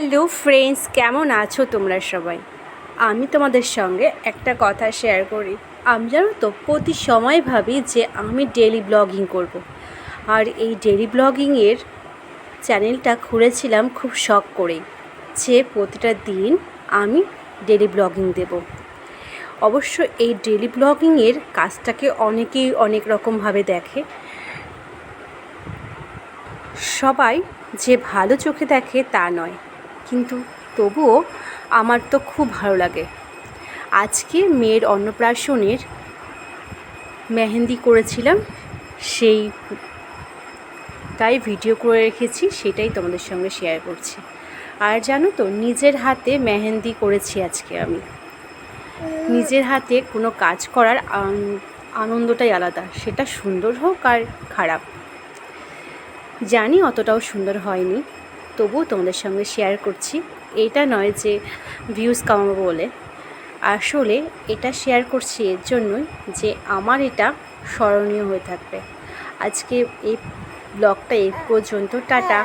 Hello friends, কেমন আছো তোমরা সবাই? আমি তোমাদের সঙ্গে একটা কথা শেয়ার করি। আমি জানো তো প্রতি সময় ভাবি যে আমি ডেলি ব্লগিং করব। আর এই ডেলি ব্লগিংয়ের চ্যানেলটা খুলেছিলাম খুব শখ করেই, যে প্রতিটা দিন আমি ডেলি ব্লগিং দেব। অবশ্য এই ডেলি ব্লগিংয়ের কাজটাকে অনেকেই অনেক রকমভাবে দেখে। সবাই যে ভালো চোখে দেখে তা নয়, কিন্তু তবুও আমার তো খুব ভালো লাগে। আজকে মেয়ের অন্নপ্রাশনের মেহেন্দি করেছিলাম, তাই ভিডিও করে রেখেছি, সেটাই তোমাদের সঙ্গে শেয়ার করছি। আর জানো তো, নিজের হাতে মেহেন্দি করেছি আজকে আমি। নিজের হাতে কোনো কাজ করার আনন্দটাই আলাদা, সেটা সুন্দর হোক আর খারাপ। জানি অতটাও সুন্দর হয়নি, তবুও তোমাদের সঙ্গে শেয়ার করছি। এটা নয় যে ভিউজ কামাবো বলে, আসলে এটা শেয়ার করছি এর জন্যই যে আমার এটা স্মরণীয় হয়ে থাকবে। আজকে এই ব্লগটা এই পর্যন্ত, টাটা।